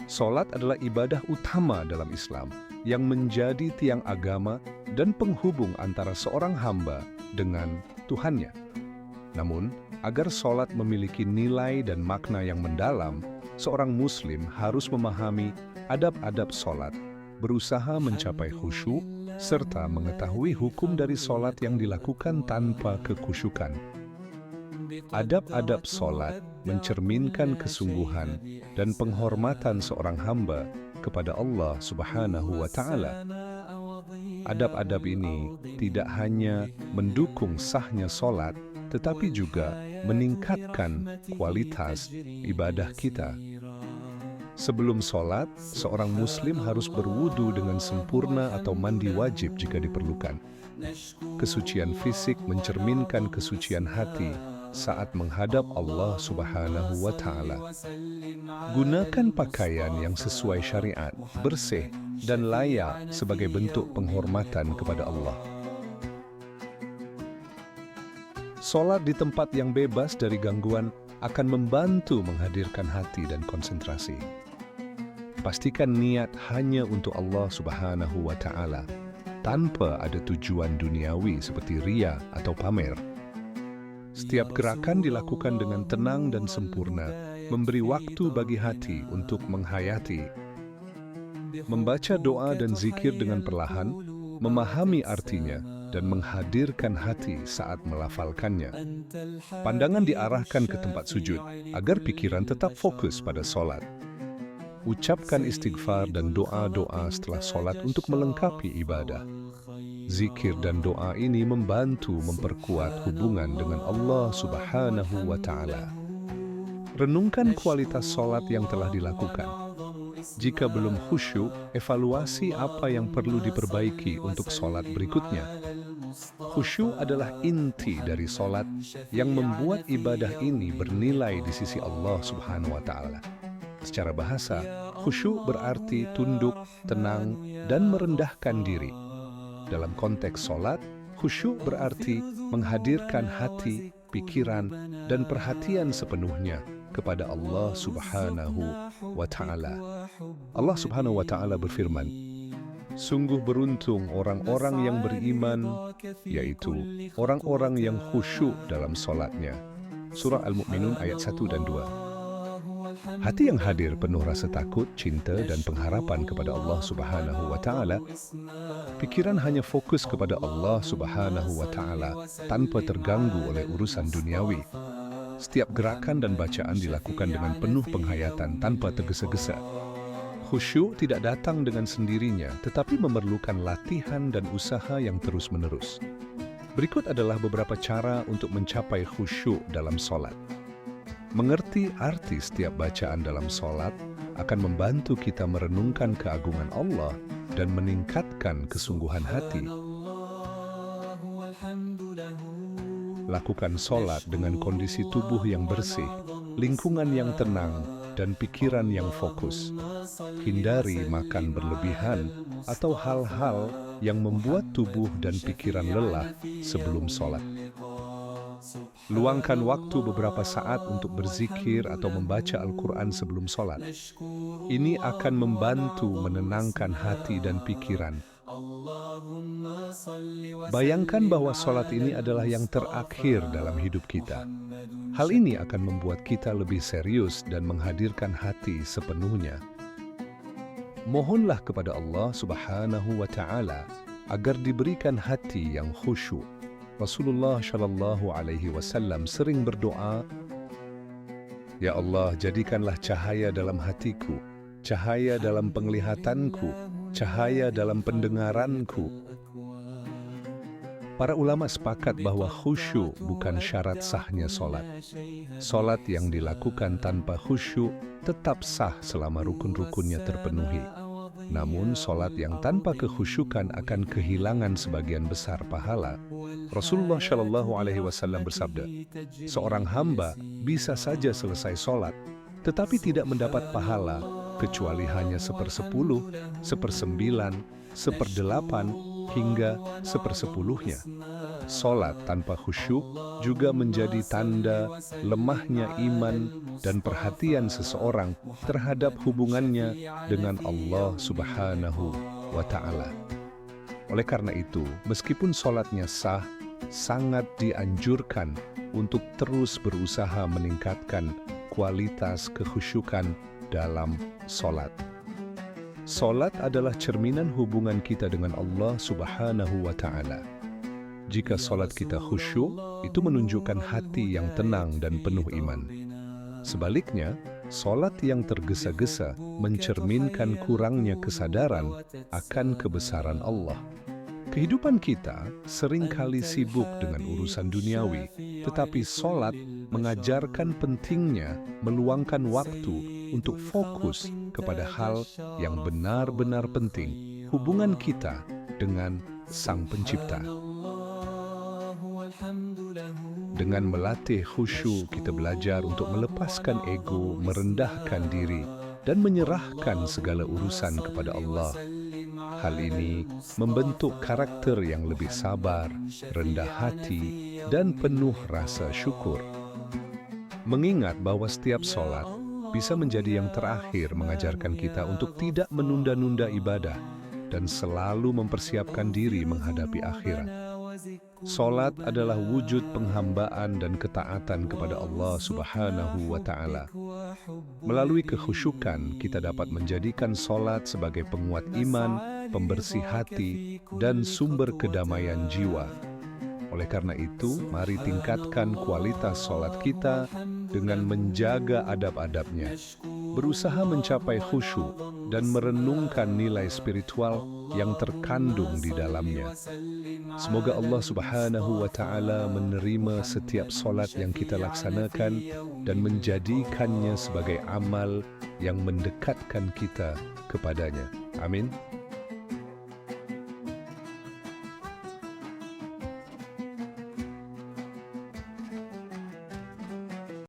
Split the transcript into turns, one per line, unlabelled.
Salat adalah ibadah utama dalam Islam yang menjadi tiang agama dan penghubung antara seorang hamba dengan Tuhannya. Namun, agar salat memiliki nilai dan makna yang mendalam, seorang muslim harus memahami adab-adab salat, berusaha mencapai khusyuk, serta mengetahui hukum dari salat yang dilakukan tanpa kekhusyukan. Adab-adab salat mencerminkan kesungguhan dan penghormatan seorang hamba kepada Allah Subhanahu wa Ta'ala. Adab-adab ini tidak hanya mendukung sahnya salat, tetapi juga meningkatkan kualitas ibadah kita. Sebelum salat, seorang muslim harus berwudu dengan sempurna atau mandi wajib jika diperlukan. Kesucian fisik mencerminkan kesucian hati saat menghadap Allah Subhanahu wa Ta'ala. Gunakan pakaian yang sesuai syariat, bersih, dan layak sebagai bentuk penghormatan kepada Allah. Salat di tempat yang bebas dari gangguan akan membantu menghadirkan hati dan konsentrasi. Pastikan niat hanya untuk Allah Subhanahu wa Ta'ala, tanpa ada tujuan duniawi seperti riya atau pamer. Setiap gerakan dilakukan dengan tenang dan sempurna, memberi waktu bagi hati untuk menghayati. Membaca doa dan zikir dengan perlahan, memahami artinya, dan menghadirkan hati saat melafalkannya. Pandangan diarahkan ke tempat sujud, agar pikiran tetap fokus pada salat. Ucapkan istighfar dan doa-doa setelah salat untuk melengkapi ibadah. Zikir dan doa ini membantu memperkuat hubungan dengan Allah Subhanahu wa Ta'ala. Renungkan kualitas salat yang telah dilakukan. Jika belum khusyuk, evaluasi apa yang perlu diperbaiki untuk salat berikutnya. Khusyuk adalah inti dari salat yang membuat ibadah ini bernilai di sisi Allah Subhanahu wa Ta'ala. Secara bahasa, khusyuk berarti tunduk, tenang, dan merendahkan diri. Dalam konteks salat, khusyuk berarti menghadirkan hati, pikiran, dan perhatian sepenuhnya kepada Allah Subhanahu wa Ta'ala. Allah Subhanahu wa Ta'ala berfirman, "Sungguh beruntung orang-orang yang beriman, yaitu orang-orang yang khusyuk dalam salatnya." Surah Al-Mu'minun ayat 1 dan 2. Hati yang hadir penuh rasa takut, cinta, dan pengharapan kepada Allah Subhanahu wa Ta'ala. Pikiran hanya fokus kepada Allah Subhanahu wa Ta'ala tanpa terganggu oleh urusan duniawi. Setiap gerakan dan bacaan dilakukan dengan penuh penghayatan tanpa tergesa-gesa. Khusyuk tidak datang dengan sendirinya, tetapi memerlukan latihan dan usaha yang terus-menerus. Berikut adalah beberapa cara untuk mencapai khusyuk dalam salat. Mengerti arti setiap bacaan dalam salat akan membantu kita merenungkan keagungan Allah dan meningkatkan kesungguhan hati. Lakukan salat dengan kondisi tubuh yang bersih, lingkungan yang tenang, dan pikiran yang fokus. Hindari makan berlebihan atau hal-hal yang membuat tubuh dan pikiran lelah sebelum salat. Luangkan waktu beberapa saat untuk berzikir atau membaca Al-Quran sebelum salat. Ini akan membantu menenangkan hati dan pikiran. Bayangkan bahwa salat ini adalah yang terakhir dalam hidup kita. Hal ini akan membuat kita lebih serius dan menghadirkan hati sepenuhnya. Mohonlah kepada Allah Subhanahu wa Ta'ala agar diberikan hati yang khusyuk. Rasulullah Shallallahu Alaihi Wasallam sering berdoa, "Ya Allah, jadikanlah cahaya dalam hatiku, cahaya dalam penglihatanku, cahaya dalam pendengaranku." Para ulama sepakat bahwa khusyuk bukan syarat sahnya salat. Salat yang dilakukan tanpa khusyuk tetap sah selama rukun-rukunnya terpenuhi. Namun, salat yang tanpa kekhusyukan akan kehilangan sebagian besar pahala. Rasulullah Shallallahu Alaihi Wasallam bersabda, "Seorang hamba bisa saja selesai salat, tetapi tidak mendapat pahala kecuali hanya 1/10, 1/9, 1/8, hingga 1/10-nya. Salat tanpa khusyuk juga menjadi tanda lemahnya iman dan perhatian seseorang terhadap hubungannya dengan Allah Subhanahu wa Ta'ala. Oleh karena itu, meskipun salatnya sah, sangat dianjurkan untuk terus berusaha meningkatkan kualitas kekhusyukan dalam salat. Salat adalah cerminan hubungan kita dengan Allah Subhanahu wa Ta'ala. Jika salat kita khusyuk, itu menunjukkan hati yang tenang dan penuh iman. Sebaliknya, salat yang tergesa-gesa mencerminkan kurangnya kesadaran akan kebesaran Allah. Kehidupan kita seringkali sibuk dengan urusan duniawi, tetapi salat mengajarkan pentingnya meluangkan waktu untuk fokus kepada hal yang benar-benar penting, hubungan kita dengan Sang Pencipta. Dengan melatih khusyuk, kita belajar untuk melepaskan ego, merendahkan diri, dan menyerahkan segala urusan kepada Allah. Hal ini membentuk karakter yang lebih sabar, rendah hati, dan penuh rasa syukur. Mengingat bahwa setiap salat bisa menjadi yang terakhir mengajarkan kita untuk tidak menunda-nunda ibadah dan selalu mempersiapkan diri menghadapi akhirat. Salat adalah wujud penghambaan dan ketaatan kepada Allah Subhanahu wa Ta'ala. Melalui kekhusyukan, kita dapat menjadikan salat sebagai penguat iman, pembersih hati, dan sumber kedamaian jiwa. Oleh karena itu, mari tingkatkan kualitas salat kita dengan menjaga adab-adabnya, berusaha mencapai khusyuk, dan merenungkan nilai spiritual yang terkandung di dalamnya. Semoga Allah Subhanahu wa Ta'ala menerima setiap salat yang kita laksanakan dan menjadikannya sebagai amal yang mendekatkan kita kepadanya. Amin.